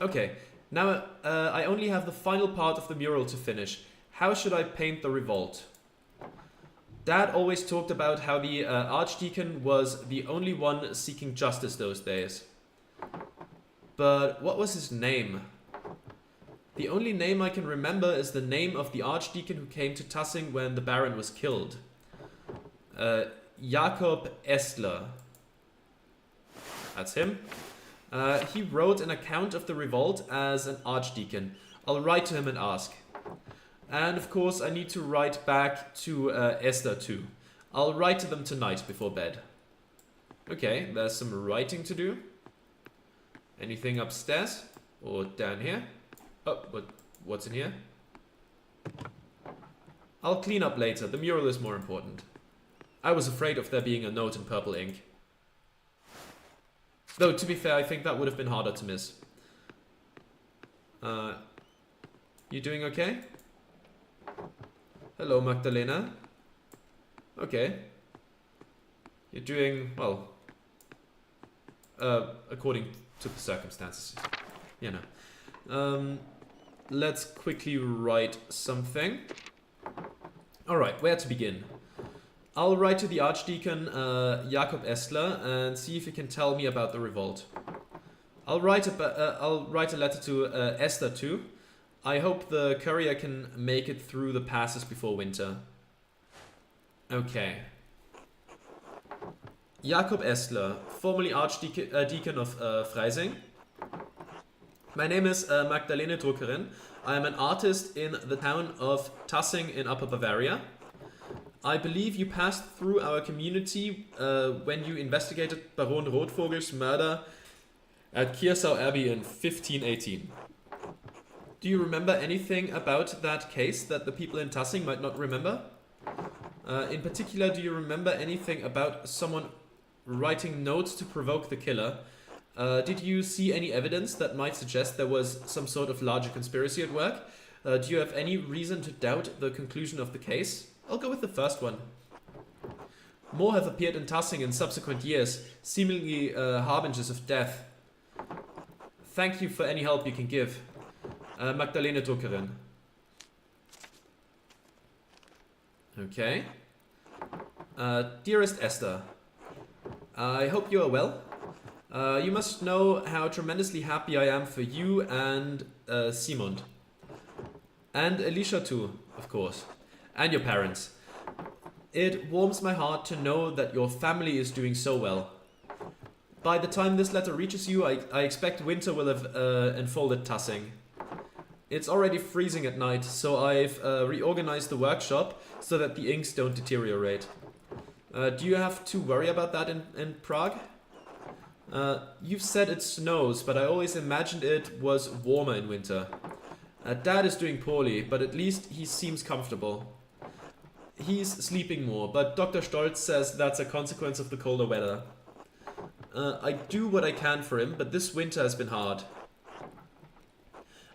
Okay, now I only have the final part of the mural to finish. How should I paint the revolt? Dad always talked about how the archdeacon was the only one seeking justice those days. But what was his name? The only name I can remember is the name of the archdeacon who came to Tassing when the Baron was killed. Jakob Estler. That's him. He wrote an account of the revolt as an archdeacon. I'll write to him and ask. And of course I need to write back to Esther too. I'll write to them tonight before bed. Okay, there's some writing to do. Anything upstairs? Or down here? Oh, what's in here? I'll clean up later. The mural is more important. I was afraid of there being a note in purple ink. Though, to be fair, I think that would have been harder to miss. You doing okay? Hello, Magdalena. Okay. You're doing, well, according to the circumstances. You know. Let's quickly write something. Alright, where to begin? I'll write to the Archdeacon Jakob Estler and see if he can tell me about the revolt. I'll write a letter to Esther too. I hope the courier can make it through the passes before winter. Okay. Jakob Estler, formerly Archdeacon of Freising. My name is Magdalene Druckerin. I am an artist in the town of Tassing in Upper Bavaria. I believe you passed through our community when you investigated Baron Rotvogel's murder at Kiersau Abbey in 1518. Do you remember anything about that case that the people in Tassing might not remember? In particular, do you remember anything about someone writing notes to provoke the killer? Did you see any evidence that might suggest there was some sort of larger conspiracy at work? Do you have any reason to doubt the conclusion of the case? I'll go with the first one. More have appeared in Tassing in subsequent years, seemingly harbingers of death. Thank you for any help you can give. Magdalene Druckerin. Okay. Dearest Esther, I hope you are well. You must know how tremendously happy I am for you and Simon. And Alicia too, of course. And your parents. It warms my heart to know that your family is doing so well. By the time this letter reaches you, I expect winter will have enfolded Tassing. It's already freezing at night, so I've reorganized the workshop so that the inks don't deteriorate. Do you have to worry about that in Prague? You've said it snows, but I always imagined it was warmer in winter. Dad is doing poorly, but at least he seems comfortable. He's sleeping more, but Dr. Stolz says that's a consequence of the colder weather. I do what I can for him, but this winter has been hard.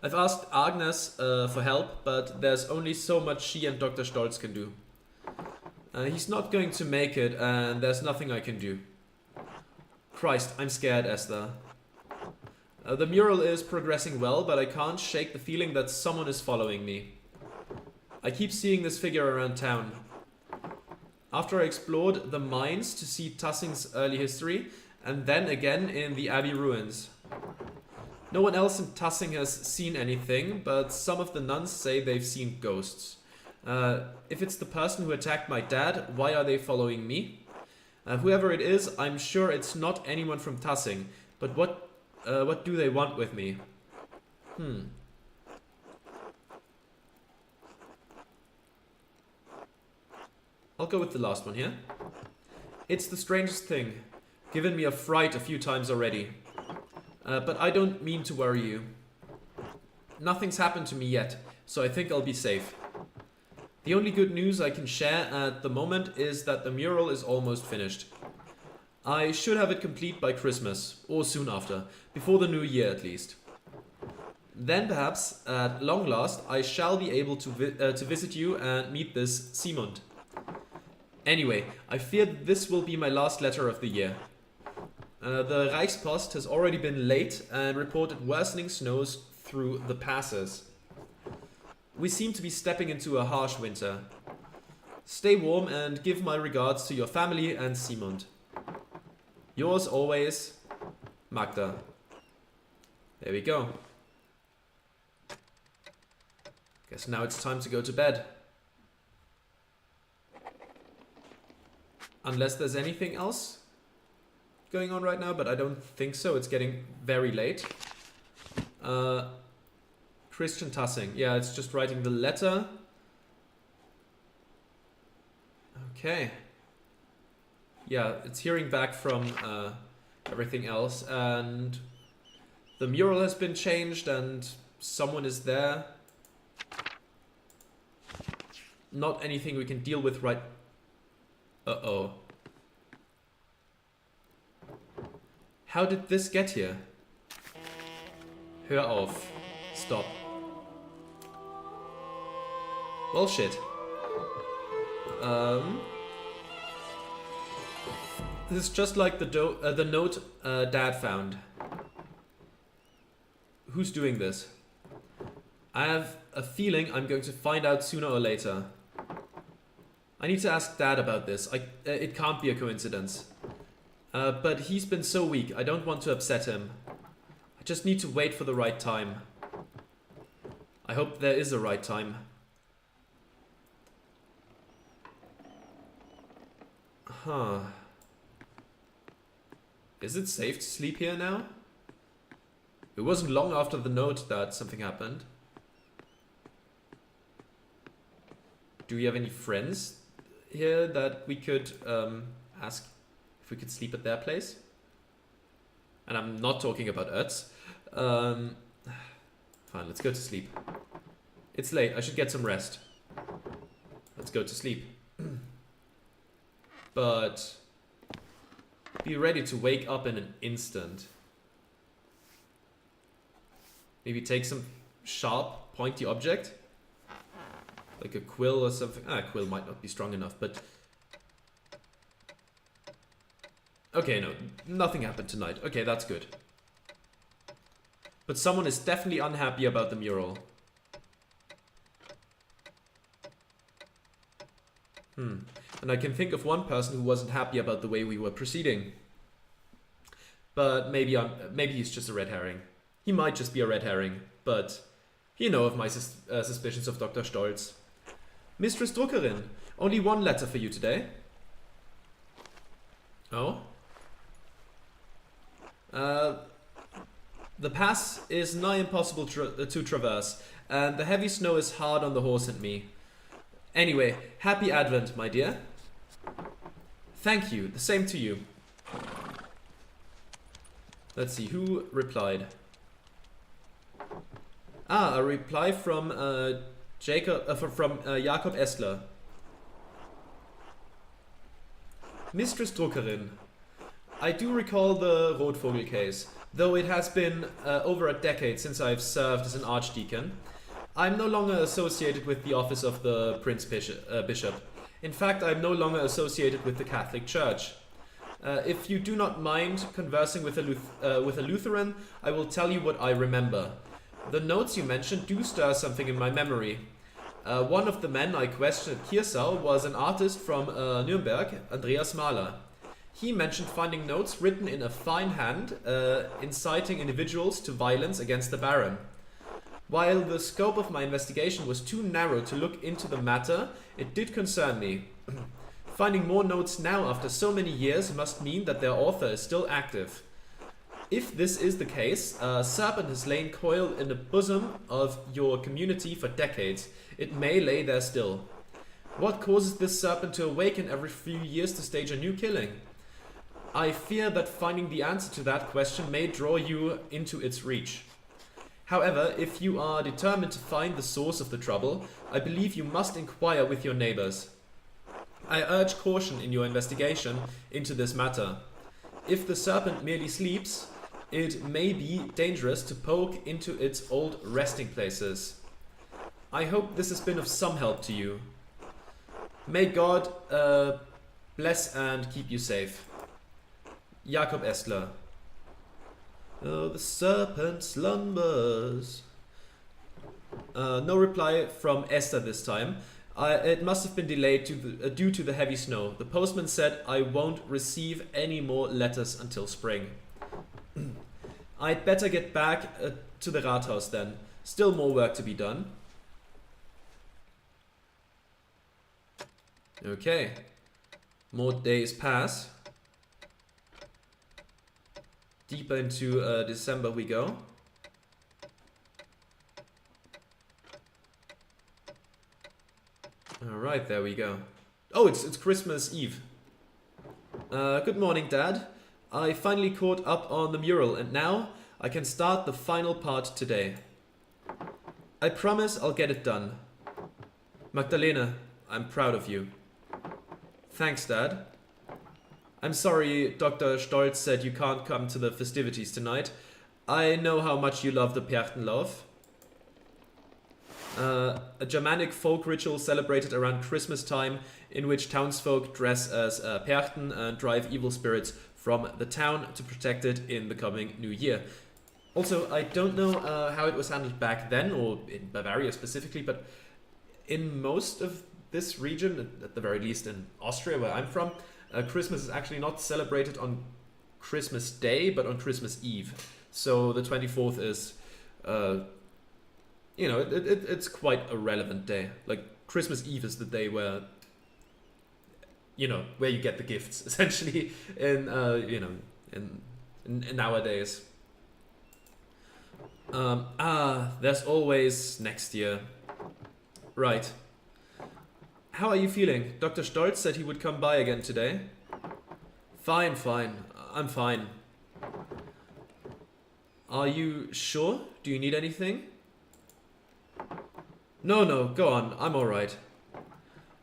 I've asked Agnes for help, but there's only so much she and Dr. Stolz can do. He's not going to make it, and there's nothing I can do. Christ, I'm scared, Esther. The mural is progressing well, but I can't shake the feeling that someone is following me. I keep seeing this figure around town. After I explored the mines to see Tassing's early history, and then again in the Abbey ruins. No one else in Tassing has seen anything, but some of the nuns say they've seen ghosts. If it's the person who attacked my dad, why are they following me? Whoever it is, I'm sure it's not anyone from Tassing, but what do they want with me? I'll go with the last one here. It's the strangest thing. Given me a fright a few times already. But I don't mean to worry you. Nothing's happened to me yet, so I think I'll be safe. The only good news I can share at the moment is that the mural is almost finished. I should have it complete by Christmas, or soon after, before the new year at least. Then perhaps, at long last, I shall be able to visit you and meet this Simon. Anyway, I fear this will be my last letter of the year. The Reichspost has already been late and reported worsening snows through the passes. We seem to be stepping into a harsh winter. Stay warm and give my regards to your family and Simond. Yours always, Magda. There we go. Guess now it's time to go to bed. Unless there's anything else going on right now, but I don't think so. It's getting very late. Christian Tassing. Yeah, it's just writing the letter. Okay. Yeah, it's hearing back from everything else, and the mural has been changed and someone is there. Not anything we can deal with right... Uh-oh. How did this get here? Hör auf. Stop. Well, shit. This is just like the note Dad found. Who's doing this? I have a feeling I'm going to find out sooner or later. I need to ask Dad about this. It can't be a coincidence. But he's been so weak, I don't want to upset him. I just need to wait for the right time. I hope there is a right time. Huh. Is it safe to sleep here now? It wasn't long after the note that something happened. Do we have any friends here that we could ask if we could sleep at their place? And I'm not talking about Ötz. Fine, let's go to sleep. It's late, I should get some rest. Let's go to sleep. But be ready to wake up in an instant. Maybe take some sharp, pointy object. Like a quill or something. A quill might not be strong enough, but... Okay, no. Nothing happened tonight. Okay, that's good. But someone is definitely unhappy about the mural. And I can think of one person who wasn't happy about the way we were proceeding. But maybe he's just a red herring. He might just be a red herring, but you know of my suspicions of Dr. Stolz. Mistress Druckerin, only one letter for you today. Oh? The pass is nigh impossible to traverse, and the heavy snow is hard on the horse and me. Anyway, happy Advent, my dear. Thank you, the same to you. Let's see, who replied? Ah, a reply from Jacob Estler. Mistress Druckerin, I do recall the Rotvogel case, though it has been over a decade since I've served as an archdeacon. I'm no longer associated with the office of the Prince Bishop. In fact, I'm no longer associated with the Catholic Church. If you do not mind conversing with a Lutheran, I will tell you what I remember. The notes you mentioned do stir something in my memory. One of the men I questioned at Kiersau was an artist from Nuremberg, Andreas Mahler. He mentioned finding notes written in a fine hand, inciting individuals to violence against the Baron. While the scope of my investigation was too narrow to look into the matter, it did concern me. Finding more notes now after so many years must mean that their author is still active. If this is the case, a serpent has lain coiled in the bosom of your community for decades. It may lay there still. What causes this serpent to awaken every few years to stage a new killing? I fear that finding the answer to that question may draw you into its reach. However, if you are determined to find the source of the trouble, I believe you must inquire with your neighbors. I urge caution in your investigation into this matter. If the serpent merely sleeps, it may be dangerous to poke into its old resting places. I hope this has been of some help to you. May God bless and keep you safe. Jakob Estler. Oh, the serpent slumbers. No reply from Esther this time. It must have been delayed due to the heavy snow. The postman said I won't receive any more letters until spring. I'd better get back to the Rathaus then. Still more work to be done. Okay. More days pass. Deeper into December we go. Alright, there we go. Oh, it's Christmas Eve. Good morning, Dad. I finally caught up on the mural and now I can start the final part today. I promise I'll get it done. Magdalena, I'm proud of you. Thanks, Dad. I'm sorry Dr. Stolz said you can't come to the festivities tonight. I know how much you love the Perchtenlauf. A Germanic folk ritual celebrated around Christmas time in which townsfolk dress as Perchten and drive evil spirits from the town to protect it in the coming new year. Also, I don't know how it was handled back then, or in Bavaria specifically, but in most of this region, at the very least in Austria, where I'm from, Christmas is actually not celebrated on Christmas Day, but on Christmas Eve. So the 24th is, you know, it's quite a relevant day. Like, Christmas Eve is the day where, you know, where you get the gifts, essentially, in, you know, in nowadays. There's always next year. Right. How are you feeling? Dr. Stolz said he would come by again today. Fine. I'm fine. Are you sure? Do you need anything? No, go on. I'm alright.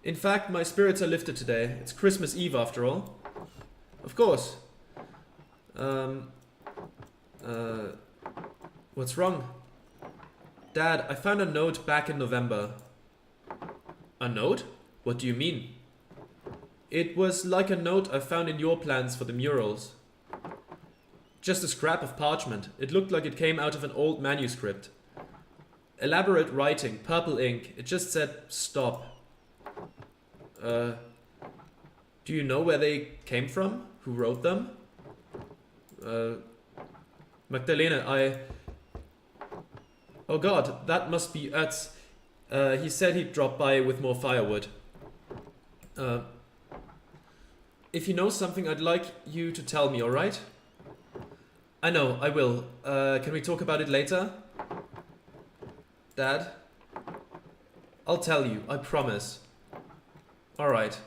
In fact, my spirits are lifted today. It's Christmas Eve after all. Of course. What's wrong? Dad, I found a note back in November. A note? What do you mean? It was like a note I found in your plans for the murals. Just a scrap of parchment. It looked like it came out of an old manuscript. Elaborate writing, purple ink. It just said, stop. Do you know where they came from? Who wrote them? Magdalena, Oh god, that must be Ötz. He said he'd drop by with more firewood. If you know something, I'd like you to tell me, alright? I know, I will. Can we talk about it later? Dad? I'll tell you, I promise. Alright.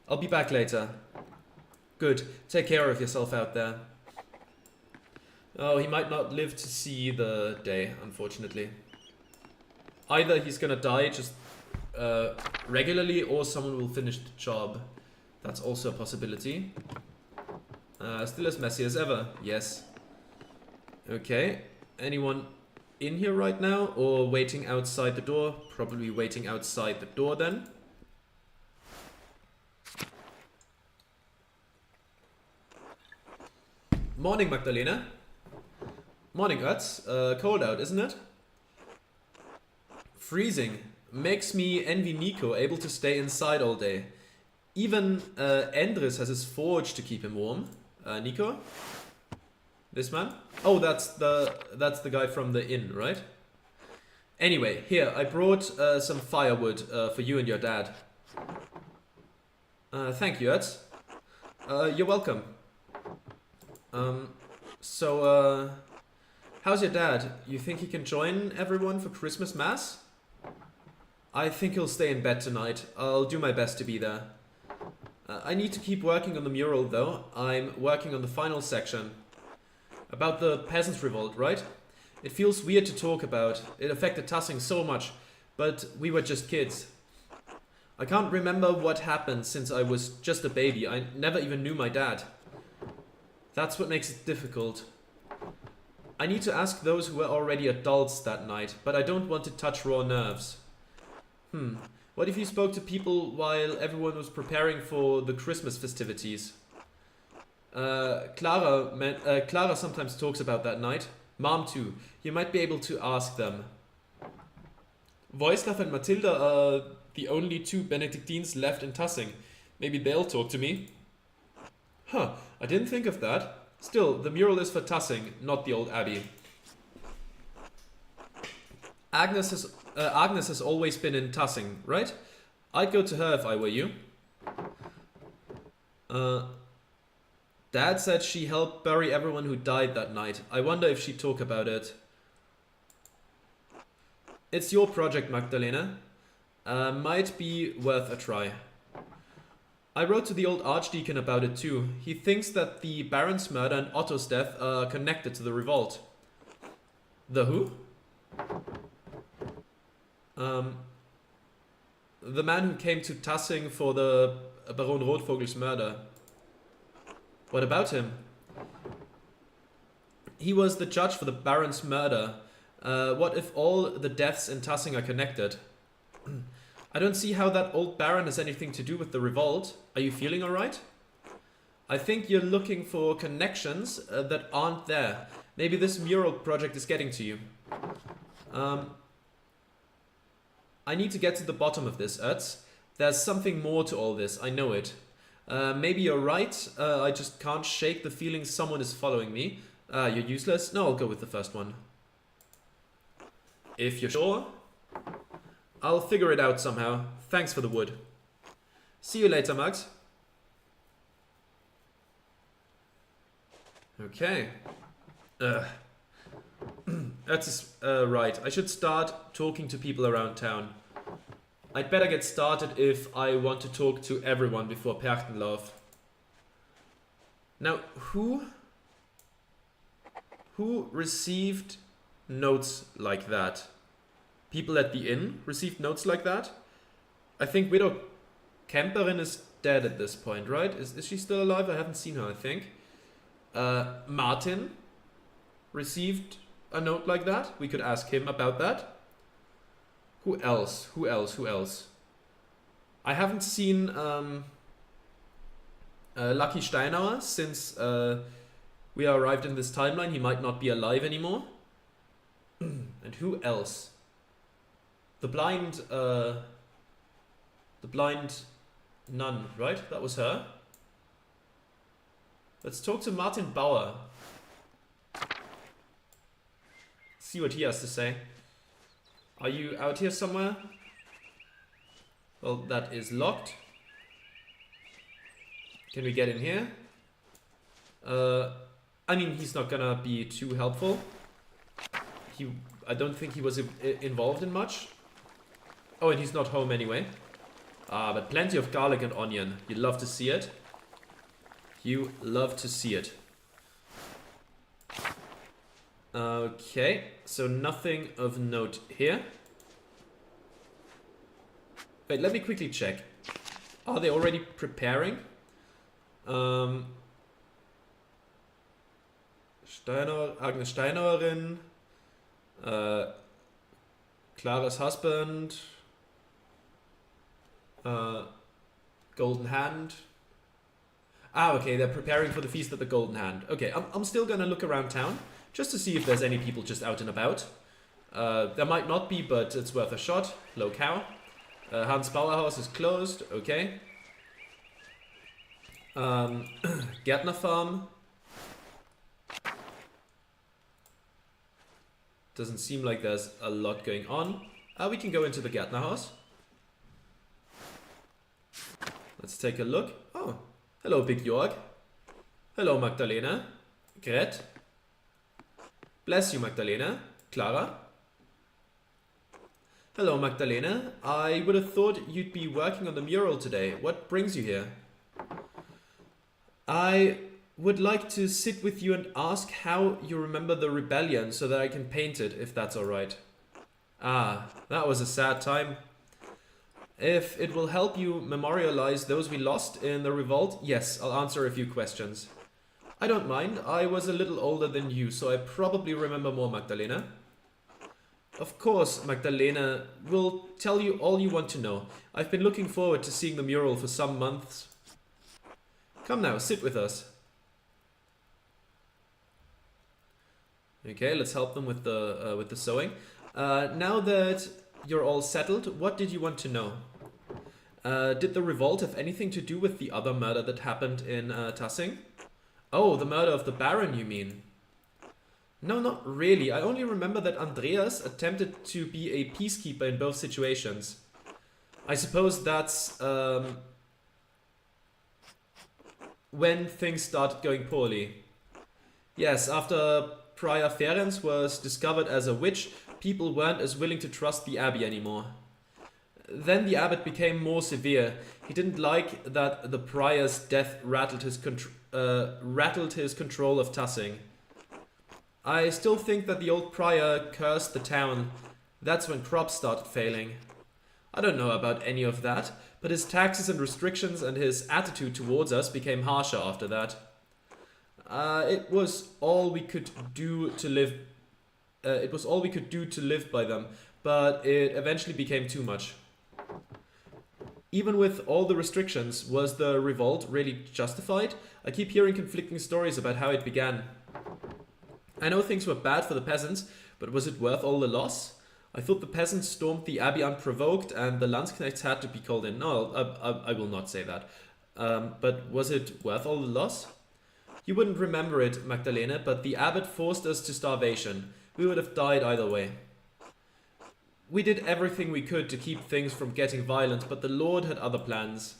I'll be back later. Good. Take care of yourself out there. Oh, he might not live to see the day, unfortunately. Either he's gonna die just regularly, or someone will finish the job. That's also a possibility. Still as messy as ever. Yes. Okay. Anyone in here right now, or waiting outside the door? Probably waiting outside the door then. Morning, Magdalena. Morning, Ötz. Cold out, isn't it? Freezing. Makes me envy Nico, able to stay inside all day. Even Endres has his forge to keep him warm. Nico? This man? Oh, that's the guy from the inn, right? Anyway, here, I brought some firewood for you and your dad. Thank you, Ötz. You're welcome. How's your dad? You think he can join everyone for Christmas Mass? I think he'll stay in bed tonight. I'll do my best to be there. I need to keep working on the mural, though. I'm working on the final section. About the Peasants' Revolt, right? It feels weird to talk about. It affected Tassing so much, but we were just kids. I can't remember what happened since I was just a baby. I never even knew my dad. That's what makes it difficult. I need to ask those who were already adults that night, but I don't want to touch raw nerves. What if you spoke to people while everyone was preparing for the Christmas festivities? Clara sometimes talks about that night. Mom too. You might be able to ask them. Voislav and Matilda are the only two Benedictines left in Tassing. Maybe they'll talk to me. Huh, I didn't think of that. Still, the mural is for Tassing, not the old abbey. Agnes has always been in Tassing, right? I'd go to her if I were you. Dad said she helped bury everyone who died that night. I wonder if she'd talk about it. It's your project, Magdalena. Might be worth a try. I wrote to the old archdeacon about it too. He thinks that the Baron's murder and Otto's death are connected to the revolt. The who? The man who came to Tassing for the Baron Rotvogel's murder. What about him? He was the judge for the Baron's murder. What if all the deaths in Tassing are connected? I don't see how that old Baron has anything to do with the revolt. Are you feeling alright? I think you're looking for connections that aren't there. Maybe this mural project is getting to you. I need to get to the bottom of this, Ertz. There's something more to all this, I know it. Maybe you're right, I just can't shake the feeling someone is following me. You're useless? No, I'll go with the first one. If you're sure, I'll figure it out somehow. Thanks for the wood. See you later, Max. Okay. That's right. I should start talking to people around town. I'd better get started if I want to talk to everyone before Perchtenlauf. Now, who received notes like that? People at the inn received notes like that? I think Widow Kemperin is dead at this point, right? Is she still alive? I haven't seen her, I think. Martin received a note like that. We could ask him about that. Who else? I haven't seen Lucky Steinauer since we arrived in this timeline. He might not be alive anymore. And who else? The blind nun, right? That was her. Let's talk to Martin Bauer. See what he has to say. Are you out here somewhere? Well, that is locked. Can we get in here? I mean, he's not gonna be too helpful. I don't think he was involved in much. Oh, and he's not home anyway. But plenty of garlic and onion. You love to see it. You love to see it. Okay, so nothing of note here. Wait, let me quickly check. Are they already preparing? Agnes Steinauerin, Clara's husband, Golden Hand. Okay, they're preparing for the Feast of the Golden Hand. Okay, I'm still gonna look around town just to see if there's any people just out and about. There might not be, but it's worth a shot. Hello, cow. Hans Bauer house is closed. Okay. Gärtner farm. Doesn't seem like there's a lot going on. We can go into the Gärtner house. Let's take a look. Oh, hello, Big Jorg. Hello, Magdalena. Gret. Bless you, Magdalena. Clara. Hello, Magdalena. I would have thought you'd be working on the mural today. What brings you here? I would like to sit with you and ask how you remember the rebellion so that I can paint it, if that's alright. That was a sad time. If it will help you memorialize those we lost in the revolt, yes, I'll answer a few questions. I don't mind. I was a little older than you, so I probably remember more, Magdalena. Of course, Magdalena will tell you all you want to know. I've been looking forward to seeing the mural for some months. Come now, sit with us. Okay, let's help them with the sewing. Now that you're all settled, what did you want to know? Did the revolt have anything to do with the other murder that happened in Tassing? Oh, the murder of the Baron, you mean? No, not really. I only remember that Andreas attempted to be a peacekeeper in both situations. I suppose that's when things started going poorly. Yes, after Prior Ferenc was discovered as a witch, people weren't as willing to trust the abbey anymore. Then the abbot became more severe. He didn't like that the prior's death rattled his control of Tassing. I still think that the old prior cursed the town. That's when crops started failing. I don't know about any of that, but his taxes and restrictions and his attitude towards us became harsher after that. It was all we could do to live. It was all we could do to live by them, but it eventually became too much. Even with all the restrictions, was the revolt really justified? I keep hearing conflicting stories about how it began. I know things were bad for the peasants, but was it worth all the loss? I thought the peasants stormed the abbey unprovoked and the Landsknechts had to be called in. No, I will not say that. But was it worth all the loss? You wouldn't remember it, Magdalene, but the abbot forced us to starvation. We would have died either way. We did everything we could to keep things from getting violent, but the Lord had other plans.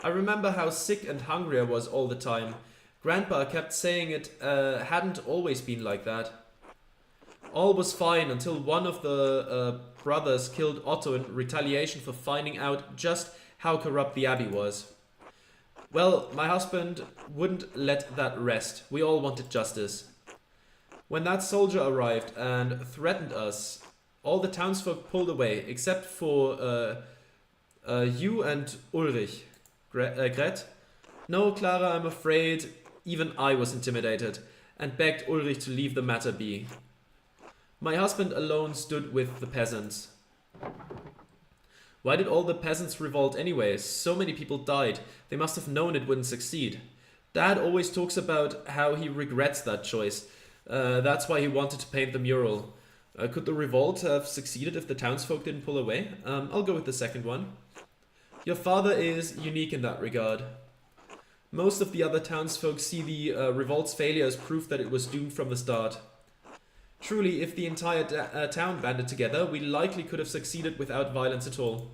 I remember how sick and hungry I was all the time. Grandpa kept saying it hadn't always been like that. All was fine until one of the brothers killed Otto in retaliation for finding out just how corrupt the abbey was. Well, my husband wouldn't let that rest. We all wanted justice. When that soldier arrived and threatened us, all the townsfolk pulled away, except for you and Ulrich. Gret? No, Clara, I'm afraid even I was intimidated, and begged Ulrich to leave the matter be. My husband alone stood with the peasants. Why did all the peasants revolt anyway? So many people died. They must have known it wouldn't succeed. Dad always talks about how he regrets that choice. That's why he wanted to paint the mural. Could the revolt have succeeded if the townsfolk didn't pull away? I'll go with the second one. Your father is unique in that regard. Most of the other townsfolk see the revolt's failure as proof that it was doomed from the start. Truly, if the entire town banded together, we likely could have succeeded without violence at all.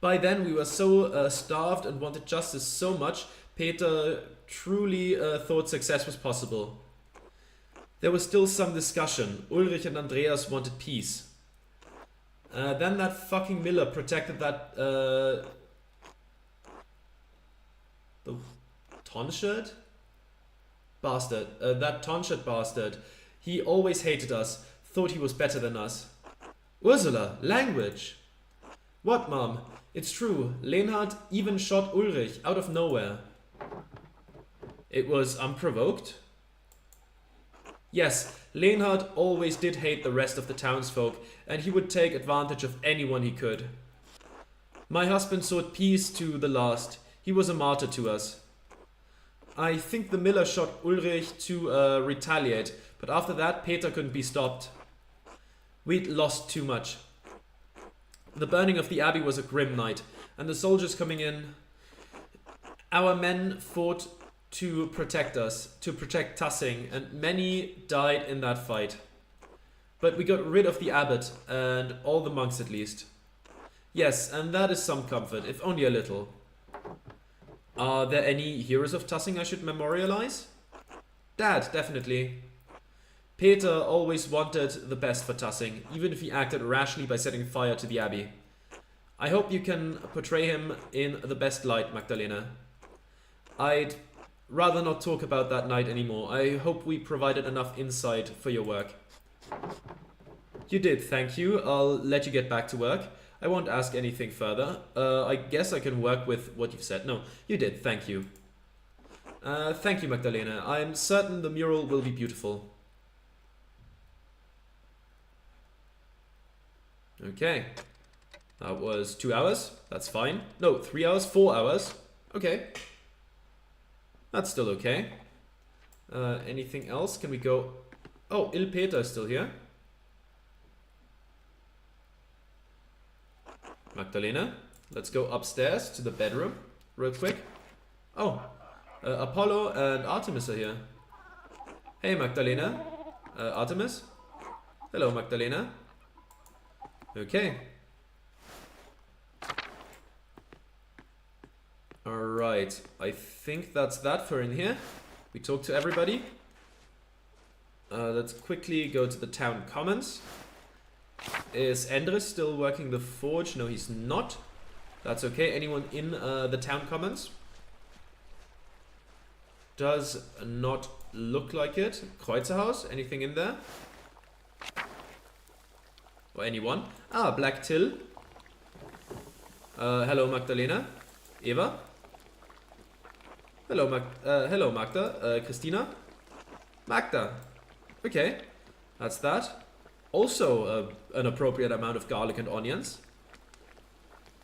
By then, we were so starved and wanted justice so much, Peter truly thought success was possible. There was still some discussion. Ulrich and Andreas wanted peace. Then that fucking Miller protected that... the Tonshirt? Bastard. That Tonshirt bastard. He always hated us. Thought he was better than us. Ursula, language! What, Mom? It's true. Leonhard even shot Ulrich out of nowhere. It was unprovoked? Yes, Leonhard always did hate the rest of the townsfolk, and he would take advantage of anyone he could. My husband sought peace to the last. He was a martyr to us. I think the Miller shot Ulrich to retaliate, but after that Peter couldn't be stopped. We'd lost too much. The burning of the abbey was a grim night, and the soldiers coming in. Our men fought to protect us, to protect Tassing, and many died in that fight. But we got rid of the abbot, and all the monks at least. Yes, and that is some comfort, if only a little. Are there any heroes of Tassing I should memorialize? Dad, definitely. Peter always wanted the best for Tassing, even if he acted rashly by setting fire to the abbey. I hope you can portray him in the best light, Magdalena. I'd rather not talk about that night anymore. I hope we provided enough insight for your work. You did, thank you. I'll let you get back to work. I won't ask anything further. I guess I can work with what you've said. No, you did, thank you. Thank you, Magdalena. I'm certain the mural will be beautiful. Okay. That was 2 hours. That's fine. No, 3 hours, 4 hours. Okay. That's still okay. Anything else? Can we go... Oh, Il Peter is still here. Magdalena, let's go upstairs to the bedroom real quick. Oh, Apollo and Artemis are here. Hey Magdalena, Artemis. Hello Magdalena. Okay. Alright, I think that's that for in here. We talked to everybody. Let's quickly go to the town commons. Is Endres still working the forge? No, he's not. That's okay. Anyone in the town commons? Does not look like it. Kreuzerhaus, anything in there? Or anyone? Ah, Black Till. Hello Magdalena. Eva. Hello hello Magda. Christina. Magda. Okay, that's that. Also an appropriate amount of garlic and onions.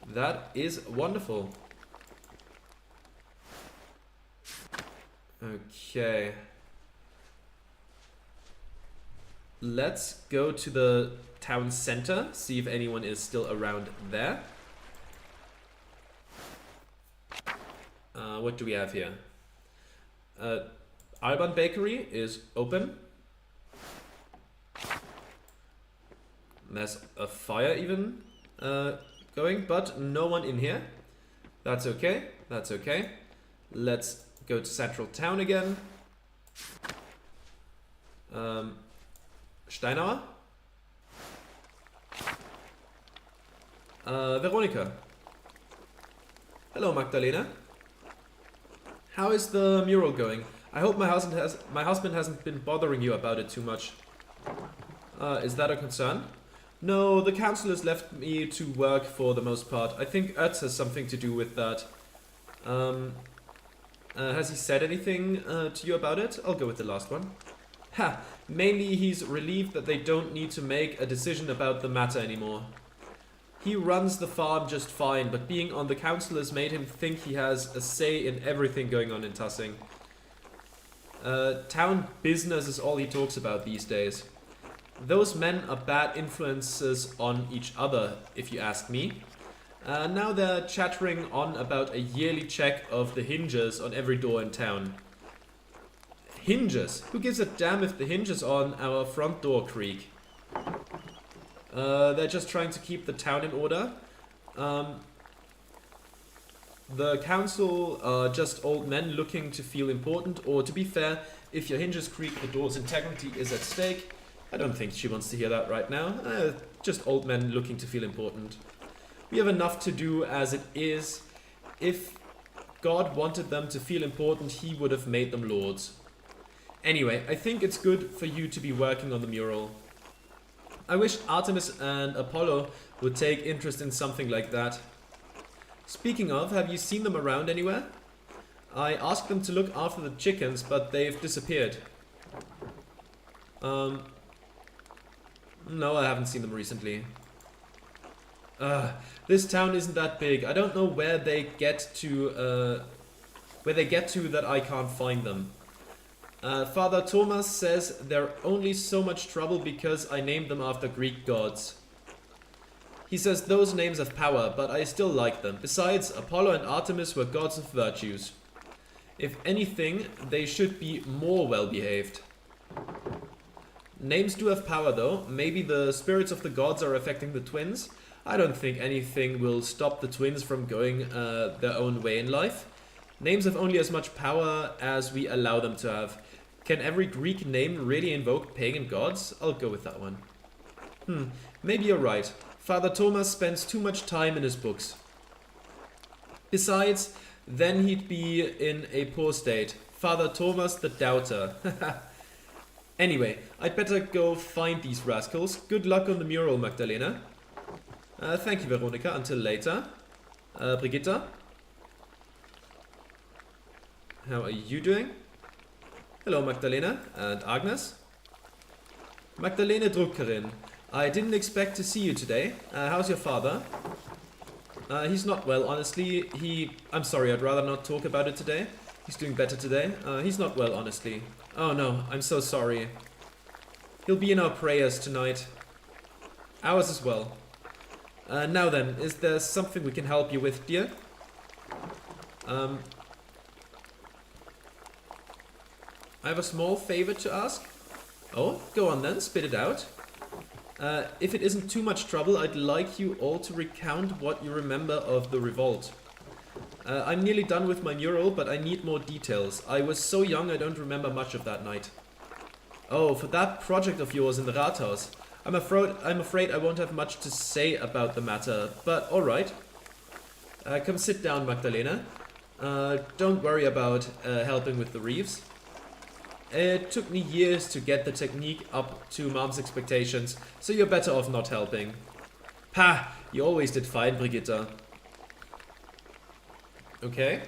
That is wonderful. Okay. Let's go to the town center, see if anyone is still around there. What do we have here? Alban Bakery is open. There's a fire even going, but no one in here. That's okay, that's okay. Let's go to Central Town again. Steinauer. Veronica. Hello Magdalena. How is the mural going? I hope my husband hasn't been bothering you about it too much. Is that a concern? No, the council has left me to work for the most part. I think Ertz has something to do with that. Has he said anything to you about it? I'll go with the last one. Ha! Mainly he's relieved that they don't need to make a decision about the matter anymore. He runs the farm just fine, but being on the council has made him think he has a say in everything going on in Tassing. Town business is all he talks about these days. Those men are bad influences on each other, if you ask me. Now they're chattering on about a yearly check of the hinges on every door in town. Hinges? Who gives a damn if the hinges on our front door creak? They're just trying to keep the town in order. The council are just old men looking to feel important, or to be fair, if your hinges creak, the door's integrity is at stake. I don't think she wants to hear that right now. Just old men looking to feel important. We have enough to do as it is. If God wanted them to feel important, he would have made them lords. Anyway, I think it's good for you to be working on the mural. I wish Artemis and Apollo would take interest in something like that. Speaking of, have you seen them around anywhere? I asked them to look after the chickens, but they've disappeared. No, I haven't seen them recently. This town isn't that big. I don't know where they get to that I can't find them. Father Thomas says they're only so much trouble because I named them after Greek gods. He says those names have power, but I still like them. Besides, Apollo and Artemis were gods of virtues. If anything, they should be more well-behaved. Names do have power though. Maybe the spirits of the gods are affecting the twins. I don't think anything will stop the twins from going their own way in life. Names have only as much power as we allow them to have. Can every Greek name really invoke pagan gods? I'll go with that one. Maybe you're right. Father Thomas spends too much time in his books. Besides, then he'd be in a poor state. Father Thomas the Doubter. Anyway, I'd better go find these rascals. Good luck on the mural, Magdalena. Thank you, Veronica. Until later. Brigitta? How are you doing? Hello, Magdalena. And Agnes? Magdalena Druckerin. I didn't expect to see you today. How's your father? He's not well, honestly. I'm sorry, I'd rather not talk about it today. He's doing better today. He's not well, honestly. Oh no, I'm so sorry. He'll be in our prayers tonight. Ours as well. Now then, is there something we can help you with, dear? I have a small favor to ask. Oh, go on then, spit it out. If it isn't too much trouble, I'd like you all to recount what you remember of the revolt. I'm nearly done with my mural, but I need more details. I was so young I don't remember much of that night. Oh, for that project of yours in the Rathaus. I'm afraid I won't have much to say about the matter, but alright. Come sit down, Magdalena. Don't worry about helping with the reefs. It took me years to get the technique up to Mom's expectations, so you're better off not helping. Pah! You always did fine, Brigitta. Okay.